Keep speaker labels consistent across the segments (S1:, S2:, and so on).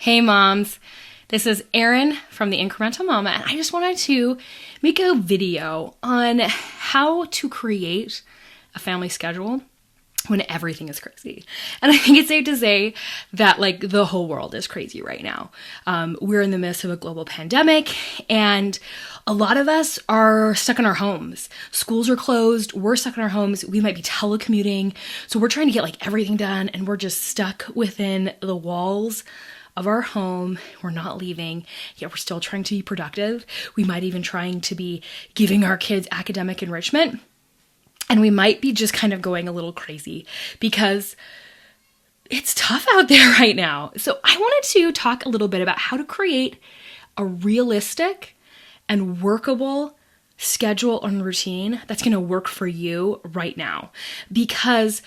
S1: Hey moms, this is Erin from the Incremental Mama, and I just wanted to make a video on how to create a family schedule when everything is crazy. And I think it's safe to say that the whole world is crazy right now. We're in the midst of a global pandemic, and a lot of us are stuck in our homes. Schools are closed. We're stuck in our homes. We might be telecommuting. So we're trying to get everything done, and we're just stuck within the walls of our home. We're not leaving, yet we're still trying to be productive. We might even trying to be giving our kids academic enrichment. And we might be just kind of going a little crazy because it's tough out there right now. So I wanted to talk a little bit about how to create a realistic and workable schedule and routine that's going to work for you right now. Because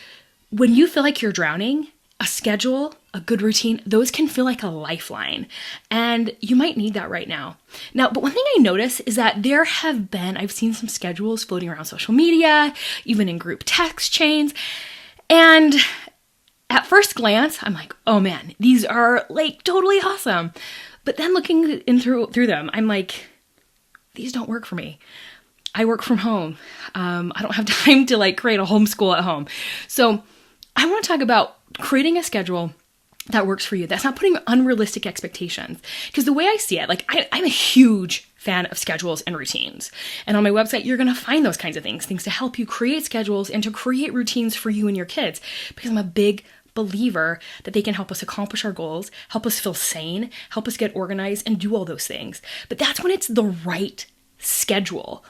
S1: when you feel like you're drowning, a schedule, a good routine, those can feel like a lifeline. And you might need that right now. But one thing I notice is that I've seen some schedules floating around social media, even in group text chains. And at first glance, I'm like, oh man, these are totally awesome. But then looking in through them, I'm like, these don't work for me. I work from home. I don't have time to create a homeschool at home. So I want to talk about creating a schedule that works for you, that's not putting unrealistic expectations. Because the way I see it, I'm a huge fan of schedules and routines. And on my website, you're going to find those kinds of things to help you create schedules and to create routines for you and your kids. Because I'm a big believer that they can help us accomplish our goals, help us feel sane, help us get organized and do all those things. But that's when it's the right schedule.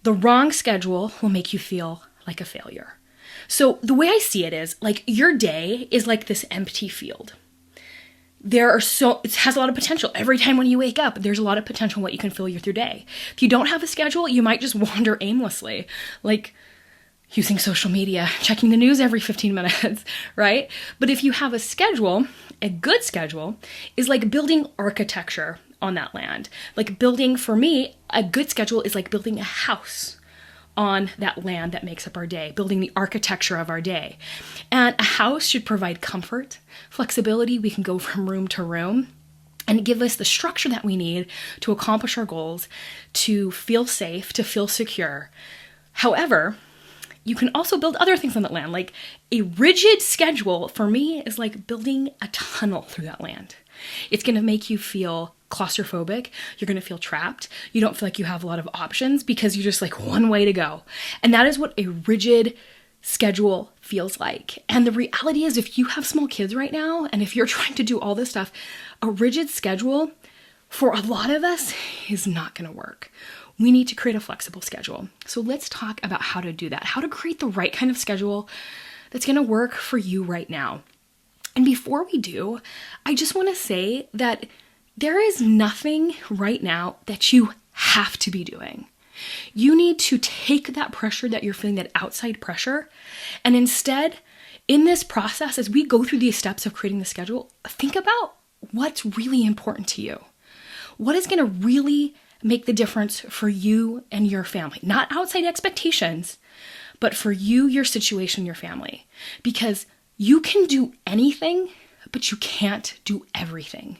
S1: The wrong schedule will make you feel like a failure. So the way I see it is your day is like this empty field. It has a lot of potential. Every time when you wake up, there's a lot of potential in what you can fill with your day. If you don't have a schedule, you might just wander aimlessly, using social media, checking the news every 15 minutes, right? But if you have a schedule, a good schedule is like building architecture on that land. For me, a good schedule is like building a house on that land that makes up our day, building the architecture of our day. And a house should provide comfort, flexibility. We can go from room to room and give us the structure that we need to accomplish our goals, to feel safe, to feel secure. However, you can also build other things on that land. A rigid schedule for me is like building a tunnel through that land. It's going to make you feel claustrophobic. You're going to feel trapped. You don't feel like you have a lot of options because you're just one way to go. And that is what a rigid schedule feels like. And the reality is, if you have small kids right now, and if you're trying to do all this stuff, a rigid schedule for a lot of us is not going to work. We need to create a flexible schedule. So let's talk about how to do that, how to create the right kind of schedule that's going to work for you right now. And before we do, I just want to say that there is nothing right now that you have to be doing. You need to take that pressure that you're feeling, that outside pressure, and instead, in this process, as we go through these steps of creating the schedule, think about what's really important to you. What is going to really make the difference for you and your family? Not outside expectations, but for you, your situation, your family. Because you can do anything, but you can't do everything.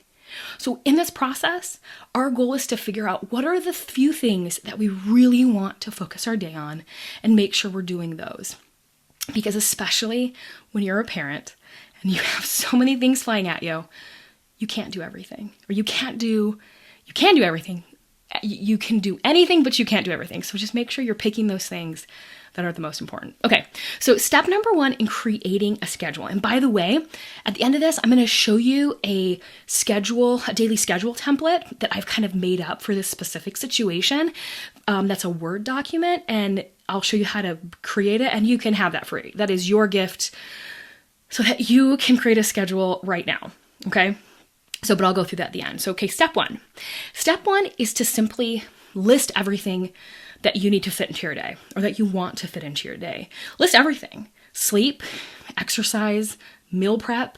S1: So in this process, our goal is to figure out what are the few things that we really want to focus our day on and make sure we're doing those. Because especially when you're a parent and you have so many things flying at you, you can't do everything. Or you can do everything. You can do anything, but you can't do everything. So just make sure you're picking those things that are the most important. Okay, so step number 1 in creating a schedule. And by the way, at the end of this, I'm going to show you a daily schedule template that I've kind of made up for this specific situation. That's a Word document, and I'll show you how to create it, and you can have that free. That is your gift so that you can create a schedule right now, okay? But I'll go through that at the end. So, okay, step 1. Step 1 is to simply list everything that you need to fit into your day or that you want to fit into your day. List everything. Sleep, exercise, meal prep,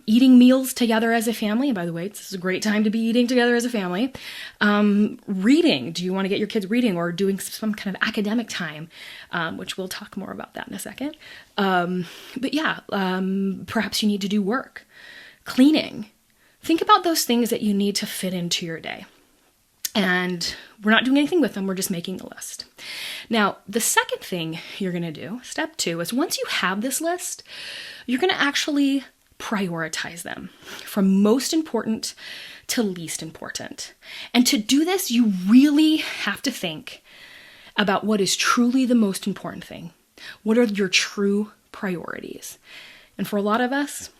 S1: eating meals together as a family. And by the way, this is a great time to be eating together as a family. Reading. Do you want to get your kids reading or doing some kind of academic time, which we'll talk more about that in a second. Perhaps you need to do work. Cleaning, think about those things that you need to fit into your day. And we're not doing anything with them, we're just making a list. Now, the second thing you're gonna do, step 2, is once you have this list, you're gonna actually prioritize them from most important to least important. And to do this, you really have to think about what is truly the most important thing. What are your true priorities? And for a lot of us,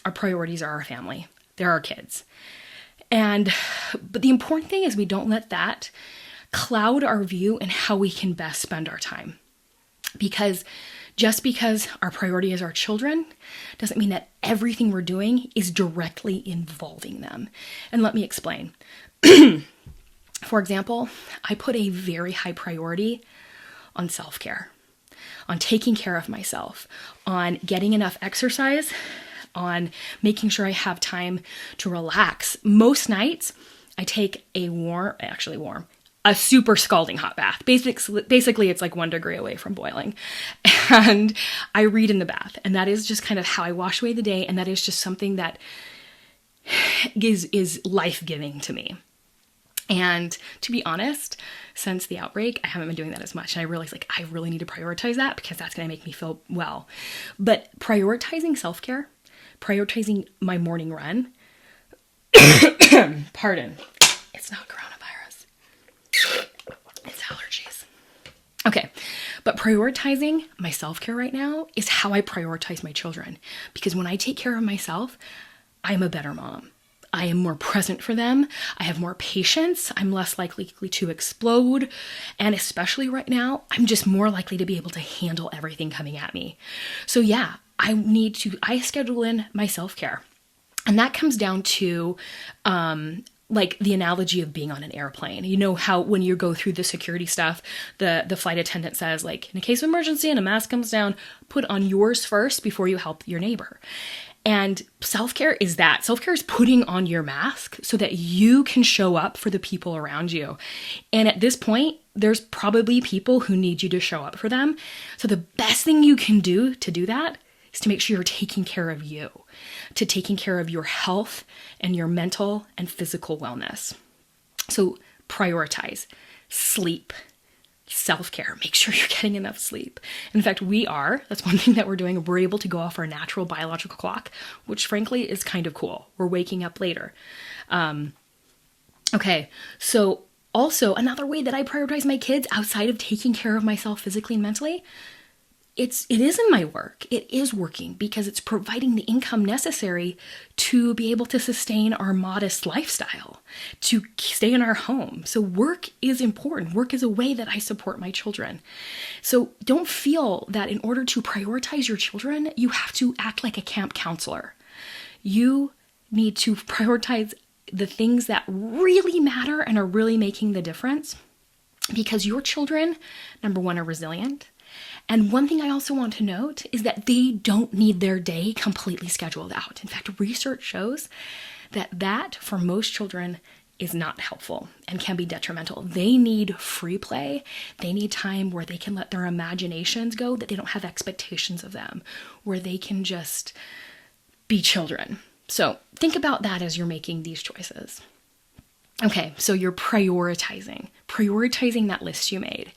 S1: our priorities are our family. They're our kids. But the important thing is we don't let that cloud our view and how we can best spend our time. Because just because our priority is our children doesn't mean that everything we're doing is directly involving them. And let me explain. For example, I put a very high priority on self-care, on taking care of myself, on getting enough exercise, on making sure I have time to relax. Most nights, I take a super scalding hot bath. Basically, it's like 1 degree away from boiling. And I read in the bath. And that is just kind of how I wash away the day. And that is just something that is life-giving to me. And to be honest, since the outbreak, I haven't been doing that as much. And I realized I really need to prioritize that because that's going to make me feel well. But prioritizing self-care, prioritizing my morning run, pardon, it's not coronavirus, it's allergies. Okay, but prioritizing my self-care right now is how I prioritize my children. Because when I take care of myself, I'm a better mom. I am more present for them. I have more patience. I'm less likely to explode. And especially right now, I'm just more likely to be able to handle everything coming at me. So yeah, I schedule in my self-care. And that comes down to the analogy of being on an airplane. You know how when you go through the security stuff, the flight attendant says, in a case of emergency and a mask comes down, put on yours first before you help your neighbor. And self-care is that. Self-care is putting on your mask so that you can show up for the people around you. And at this point, there's probably people who need you to show up for them. So the best thing you can do to do that is to make sure you're taking care of you, to taking care of your health and your mental and physical wellness. So prioritize sleep, self-care. Make sure you're getting enough sleep. In fact, that's one thing that we're doing. We're able to go off our natural biological clock, which frankly is kind of cool. We're waking up later. Okay, so also another way that I prioritize my kids outside of taking care of myself physically and mentally, it is in my work. It is working because it's providing the income necessary to be able to sustain our modest lifestyle, to stay in our home. So work is important. Work is a way that I support my children. So don't feel that in order to prioritize your children, you have to act like a camp counselor. You need to prioritize the things that really matter and are really making the difference, because your children, number one, are resilient. And one thing I also want to note is that they don't need their day completely scheduled out. In fact, research shows that for most children is not helpful and can be detrimental. They need free play. They need time where they can let their imaginations go, that they don't have expectations of them, where they can just be children. So think about that as you're making these choices. Okay, so you're prioritizing that list you made.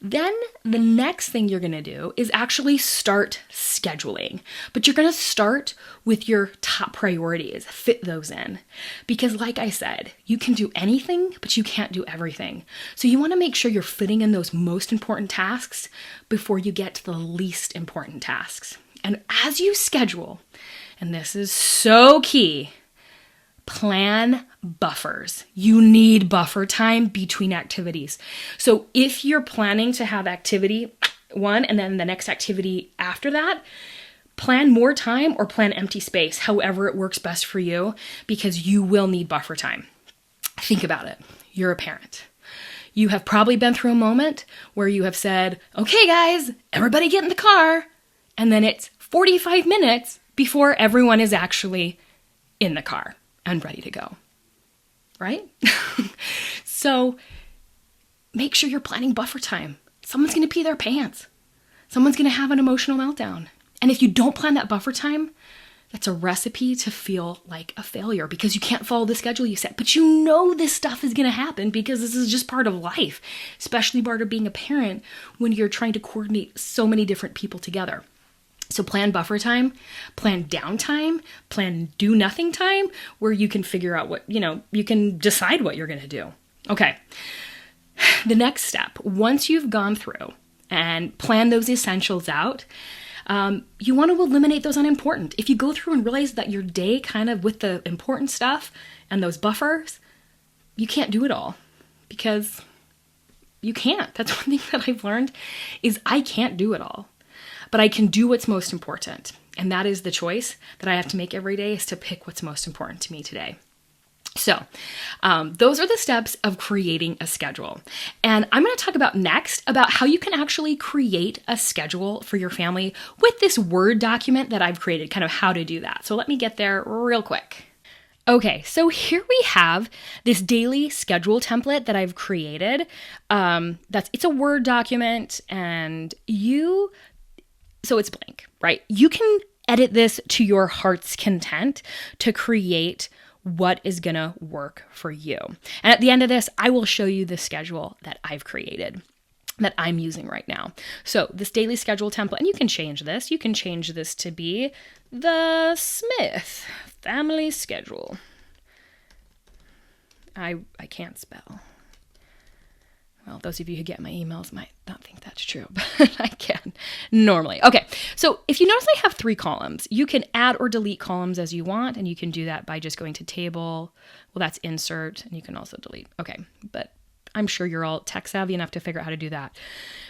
S1: Then the next thing you're going to do is actually start scheduling. But you're going to start with your top priorities, fit those in. Because like I said, you can do anything, but you can't do everything. So you want to make sure you're fitting in those most important tasks before you get to the least important tasks. And as you schedule, and this is so key, plan buffers. You need buffer time between activities. So if you're planning to have activity one and then the next activity after that, plan more time or plan empty space, however it works best for you, because you will need buffer time. Think about it. You're a parent. You have probably been through a moment where you have said, okay guys, everybody get in the car. And then it's 45 minutes before everyone is actually in the car and ready to go, right? So make sure you're planning buffer time. Someone's going to pee their pants. Someone's going to have an emotional meltdown. And if you don't plan that buffer time, That's a recipe to feel like a failure because you can't follow the schedule you set. But you know this stuff is going to happen because this is just part of life, especially part of being a parent when you're trying to coordinate so many different people together. So plan buffer time, plan downtime, plan do nothing time where you can figure out what, you can decide what you're going to do. Okay. The next step, once you've gone through and plan those essentials out, you want to eliminate those unimportant. If you go through and realize that your day kind of with the important stuff and those buffers, you can't do it all because you can't. That's one thing that I've learned is I can't do it all, but I can do what's most important. And that is the choice that I have to make every day is to pick what's most important to me today. So those are the steps of creating a schedule. And I'm going to talk about next about how you can actually create a schedule for your family with this Word document that I've created, kind of how to do that. So let me get there real quick. Okay, so here we have this daily schedule template that I've created. It's a Word document and so it's blank, right? You can edit this to your heart's content to create what is going to work for you. And at the end of this, I will show you the schedule that I've created that I'm using right now. So this daily schedule template, and you can change this. You can change this to be the Smith family schedule. I can't spell. Well, those of you who get my emails might not think that's true, but I can normally. Okay, so if you notice I have 3 columns, you can add or delete columns as you want, and you can do that by just going to table. Well, that's insert, and you can also delete. Okay, but I'm sure you're all tech savvy enough to figure out how to do that.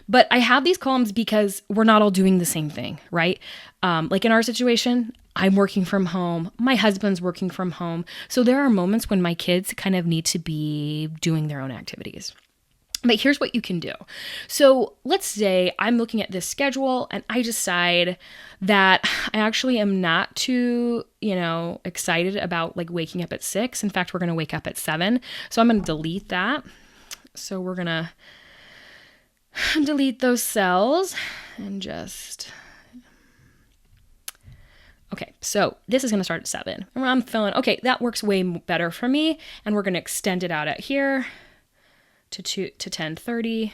S1: But I have these columns because we're not all doing the same thing, right? Like in our situation, I'm working from home. My husband's working from home. So there are moments when my kids kind of need to be doing their own activities. But here's what you can do. So let's say I'm looking at this schedule and I decide that I actually am not too, excited about like waking up at 6. In fact, we're going to wake up at 7. So I'm going to delete that. So we're going to delete those cells and okay, so this is going to start at 7. And I'm feeling, okay, that works way better for me. And we're going to extend it out at here to 10:30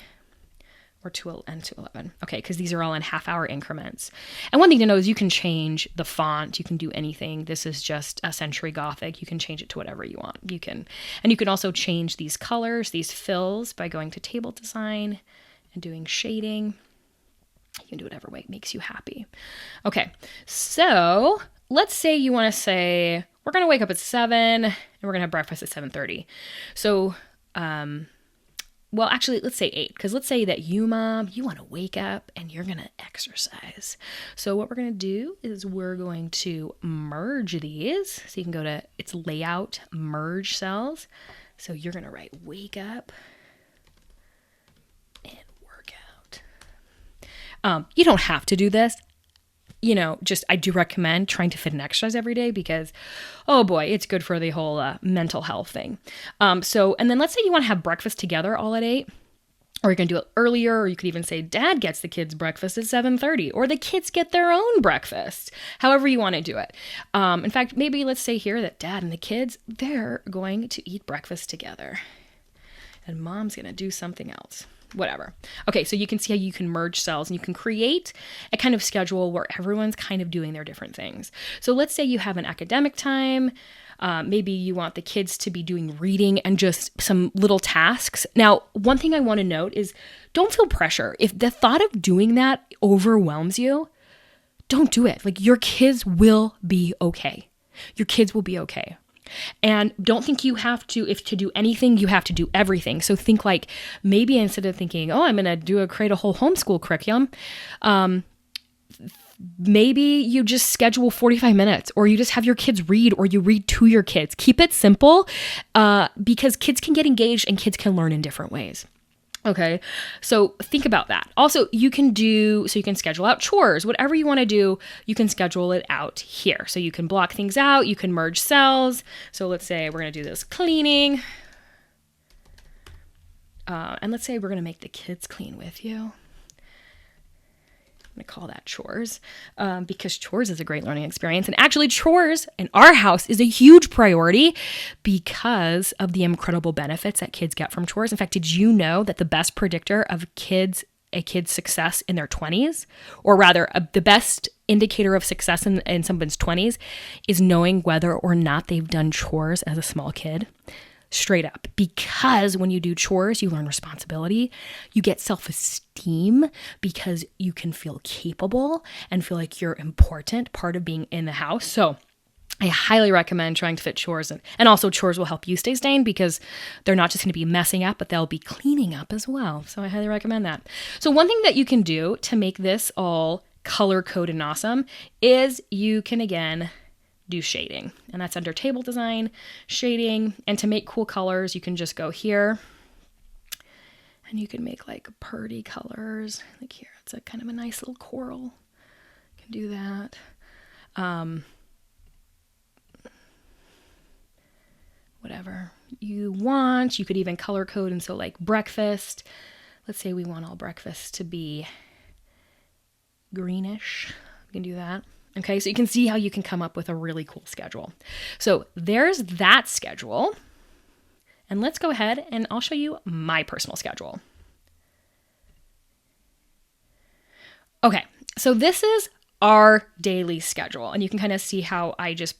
S1: or to 11. Okay, because these are all in half-hour increments. And one thing to know is you can change the font. You can do anything. This is just a Century Gothic. You can change it to whatever you want. You can also change these colors, these fills by going to Table Design and doing shading. You can do whatever way makes you happy. Okay, so let's say you want to say we're going to wake up at 7 and we're going to have breakfast at 7:30. So, well, actually, let's say 8, because let's say that you, Mom, you want to wake up and you're going to exercise. So what we're going to do is we're going to merge these. So you can go to its layout, merge cells. So you're going to write wake up and work out. You don't have to do this. I do recommend trying to fit in exercise every day because, oh boy, it's good for the whole mental health thing. And then let's say you want to have breakfast together all at 8, or you can do it earlier, or you could even say Dad gets the kids breakfast at 7:30, or the kids get their own breakfast, however you want to do it. In fact, maybe let's say here that Dad and the kids, they're going to eat breakfast together, and Mom's going to do something else. Whatever. Okay, so you can see how you can merge cells and you can create a kind of schedule where everyone's kind of doing their different things. So let's say you have an academic time. Maybe you want the kids to be doing reading and just some little tasks. Now, one thing I want to note is don't feel pressure. If the thought of doing that overwhelms you, don't do it. Like your kids will be okay. Your kids will be okay. And don't think you have to, if to do anything, you have to do everything. So think like maybe instead of thinking, oh, I'm going to create a whole homeschool curriculum, maybe you just schedule 45 minutes or you just have your kids read or you read to your kids. Keep it simple because kids can get engaged and kids can learn in different ways. Okay, so think about that. Also, you can schedule out chores, whatever you want to do, you can schedule it out here. So you can block things out, you can merge cells. So let's say we're going to do this cleaning. And let's say we're going to make the kids clean with you. going to call that chores, because chores is a great learning experience. And actually chores in our house is a huge priority because of the incredible benefits that kids get from chores. In fact, did you know that the best predictor of a kid's success in their 20s, or rather the best indicator of success in someone's 20s is knowing whether or not they've done chores as a small kid? Straight up. Because when you do chores, you learn responsibility. You get self-esteem because you can feel capable and feel like you're important, part of being in the house. So I highly recommend trying to fit chores in. And also chores will help you stay sane because they're not just going to be messing up, but they'll be cleaning up as well. So I highly recommend that. So one thing that you can do to make this all color coded and awesome is you can, again, do shading. And that's under table design, shading. And to make cool colors, you can just go here and you can make like pretty colors. Like here, it's a kind of a nice little coral. You can do that. Whatever you want. You could even color code. And so like breakfast, let's say we want all breakfast to be greenish. We can do that. Okay, so you can see how you can come up with a really cool schedule. So there's that schedule. And let's go ahead and I'll show you my personal schedule. Okay, so this is our daily schedule. And you can kind of see how I just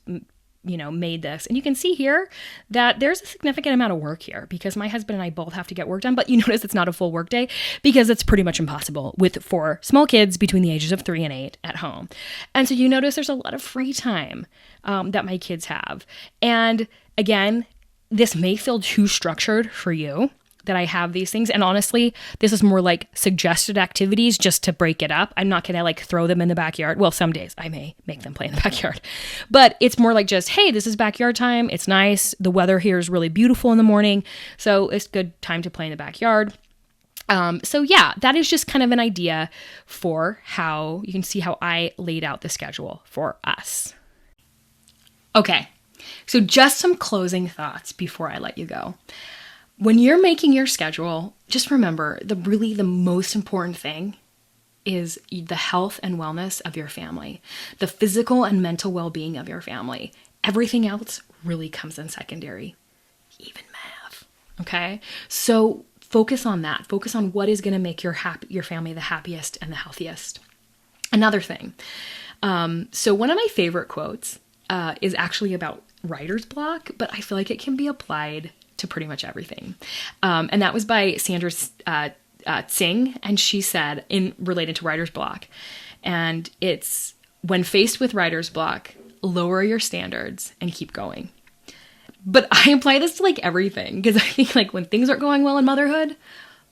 S1: made this. And you can see here that there's a significant amount of work here because my husband and I both have to get work done, but you notice it's not a full work day because it's pretty much impossible with 4 small kids between the ages of 3 and 8 at home. And so you notice there's a lot of free time that my kids have. And again, this may feel too structured for you that I have these things. And honestly, this is more like suggested activities just to break it up. I'm not going to like throw them in the backyard. Well, some days I may make them play in the backyard, but it's more like just, hey, this is backyard time. It's nice. The weather here is really beautiful in the morning. So it's a good time to play in the backyard. So yeah, that is just kind of an idea for how you can see how I laid out the schedule for us. Okay. So just some closing thoughts before I let you go. When you're making your schedule, just remember the most important thing is the health and wellness of your family, the physical and mental well-being of your family. Everything else really comes in secondary, even math. Okay? So focus on that. Focus on what is going to make your family the happiest and the healthiest. Another thing. So one of my favorite quotes is actually about writer's block, but I feel like it can be applied to pretty much everything. And that was by Sandra Tsing. And she said, related to writer's block, and it's, when faced with writer's block, lower your standards and keep going. But I apply this to like everything because I think like when things aren't going well in motherhood,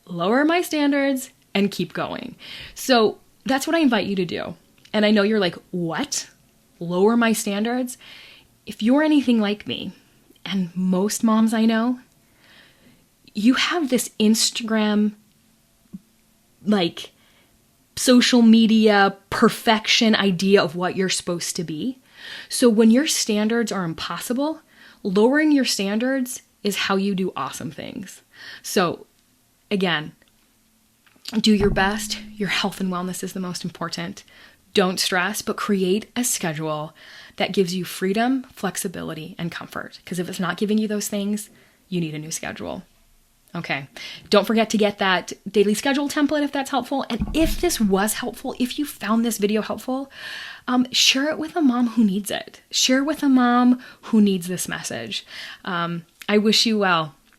S1: lower my standards and keep going. So that's what I invite you to do. And I know you're like, what? Lower my standards? If you're anything like me, and most moms I know, you have this Instagram, like social media perfection idea of what you're supposed to be. So when your standards are impossible, lowering your standards is how you do awesome things. So again, do your best. Your health and wellness is the most important. Don't stress, but create a schedule that gives you freedom, flexibility, and comfort. Because if it's not giving you those things, you need a new schedule. Okay. Don't forget to get that daily schedule template if that's helpful. And if this was helpful, if you found this video helpful, share it with a mom who needs it. Share with a mom who needs this message. I wish you well.